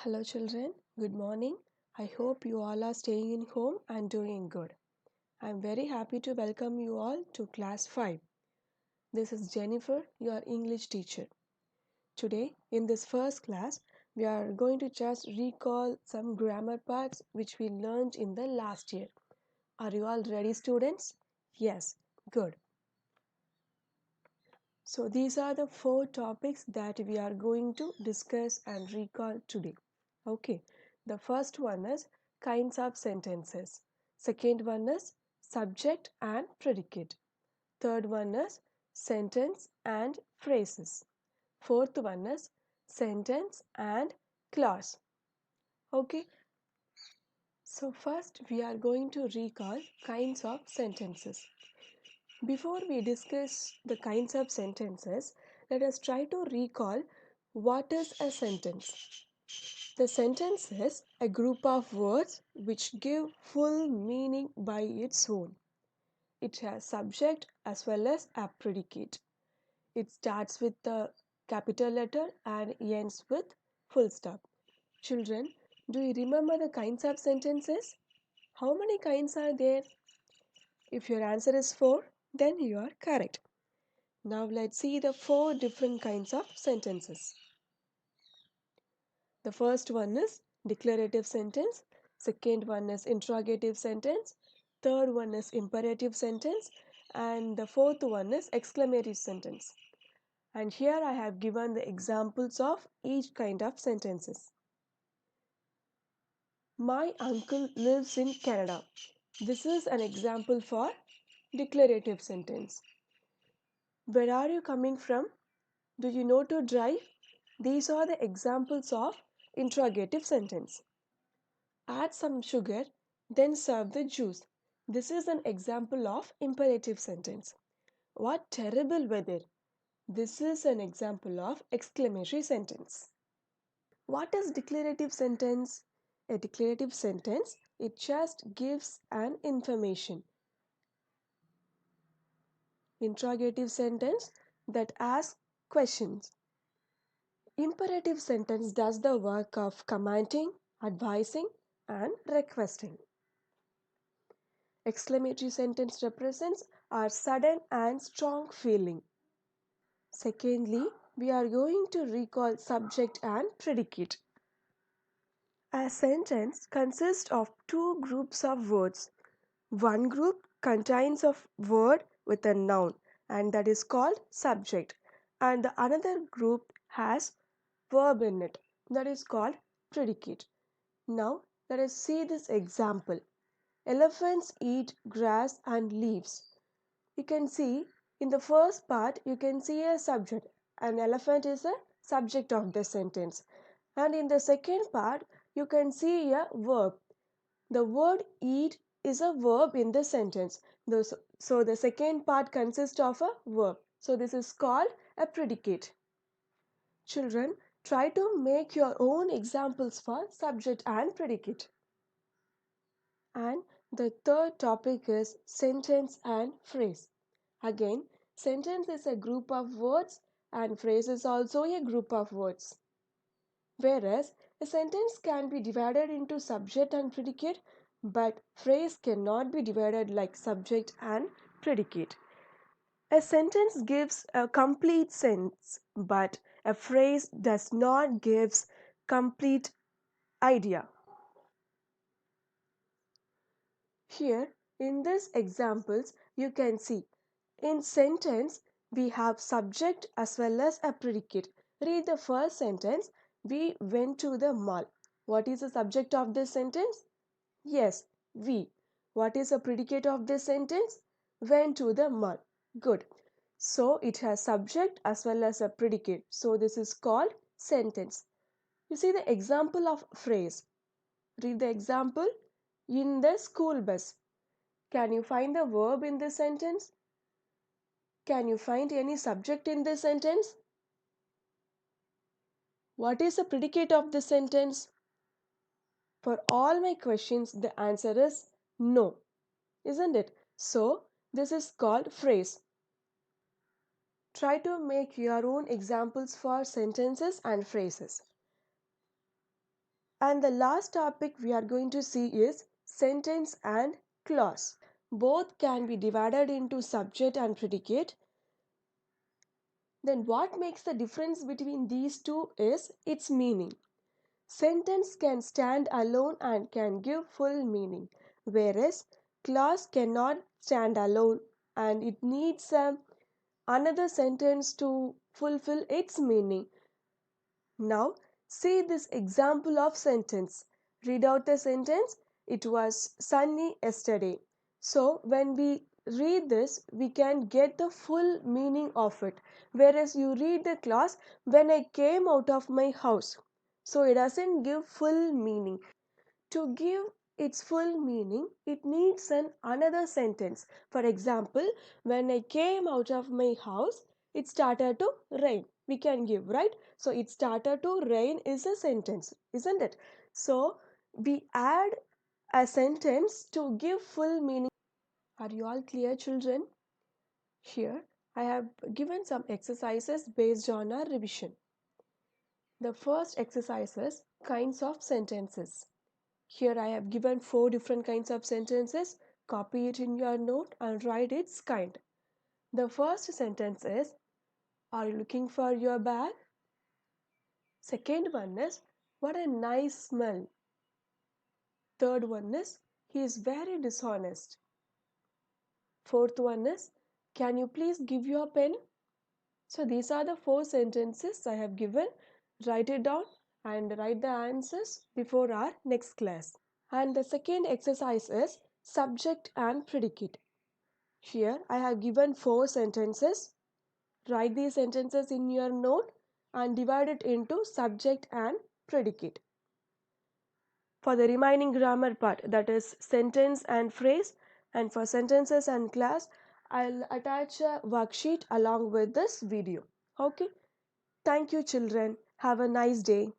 Hello, children. Good morning. I hope you all are staying in home and doing good. I'm very happy to welcome you all to class 5. This is Jennifer, your English teacher. Today, in this first class, we are going to just recall some grammar parts which we learned in the last year. Are you all ready, students? Yes, good. So, these are the 4 topics that we are going to discuss and recall today. Okay, the first one is kinds of sentences. Second one is subject and predicate. Third one is sentence and phrases. Fourth one is sentence and clause. Okay, so first we are going to recall kinds of sentences. Before we discuss the kinds of sentences, let us try to recall what is a sentence. The sentence is a group of words which give full meaning by its own. It has subject as well as a predicate. It starts with the capital letter and ends with full stop. Children, do you remember the kinds of sentences? How many kinds are there? If your answer is 4, then you are correct. Now let's see the 4 different kinds of sentences. The first one is declarative sentence, second one is interrogative sentence, third one is imperative sentence, and the fourth one is exclamative sentence. And here I have given the examples of each kind of sentences. My uncle lives in Canada. This is an example for declarative sentence. Where are you coming from? Do you know to drive? These are the examples of interrogative sentence. Add some sugar, then serve the juice. This is an example of imperative sentence. What terrible weather! This is an example of exclamatory sentence. What is declarative sentence? A declarative sentence, it just gives an information. Interrogative sentence that asks questions. Imperative sentence does the work of commanding, advising, and requesting. Exclamatory sentence represents our sudden and strong feeling. Secondly, we are going to recall subject and predicate. A sentence consists of 2 groups of words. One group contains a word with a noun and that is called subject, and the another group has verb in it that is called predicate. Now let us see this example. Elephants eat grass and leaves. You can see in the first part you can see a subject. An elephant is a subject of the sentence. And in the second part you can see a verb. The word eat is a verb in the sentence. So the second part consists of a verb. So this is called a predicate. Children, try to make your own examples for subject and predicate. And the third topic is sentence and phrase. Again, sentence is a group of words and phrase is also a group of words. Whereas a sentence can be divided into subject and predicate, but phrase cannot be divided like subject and predicate. A sentence gives a complete sense, but a phrase does not gives complete idea. Here in these examples you can see in sentence we have subject as well as a predicate. Read the first sentence. We went to the mall. What is the subject of this sentence? Yes, we. What is the predicate of this sentence? Went to the mall. Good. So it has subject as well as a predicate. So this is called sentence. You see the example of phrase. Read the example. In the school bus. Can you find the verb in this sentence? Can you find any subject in this sentence? What is the predicate of this sentence? For all my questions, the answer is no, isn't it? So, this is called phrase. Try to make your own examples for sentences and phrases. And the last topic we are going to see is sentence and clause. Both can be divided into subject and predicate. Then what makes the difference between these two is its meaning. Sentence can stand alone and can give full meaning, whereas clause cannot stand alone and it needs another sentence to fulfill its meaning. Now, see this example of sentence. Read out the sentence. It was sunny yesterday. So, when we read this, we can get the full meaning of it. Whereas you read the clause, when I came out of my house. So, it doesn't give full meaning. To give its full meaning, it needs an another sentence. For example, when I came out of my house, it started to rain. We can give, right? So it started to rain is a sentence, isn't it? So we add a sentence to give full meaning. Are you all clear, children? Here I have given some exercises based on our revision. The first exercise is kinds of sentences. Here I have given 4 different kinds of sentences. Copy it in your note and write its kind. The first sentence is, are you looking for your bag? Second one is, what a nice smell. Third one is, he is very dishonest. Fourth one is, can you please give your pen? So these are the 4 sentences I have given. Write it down and write the answers before our next class. And the second exercise is subject and predicate. Here I have given 4 sentences. Write these sentences in your note and divide it into subject and predicate. For the remaining grammar part, that is sentence and phrase, and for sentences and class, I'll attach a worksheet along with this video. Okay? Thank you, children. Have a nice day.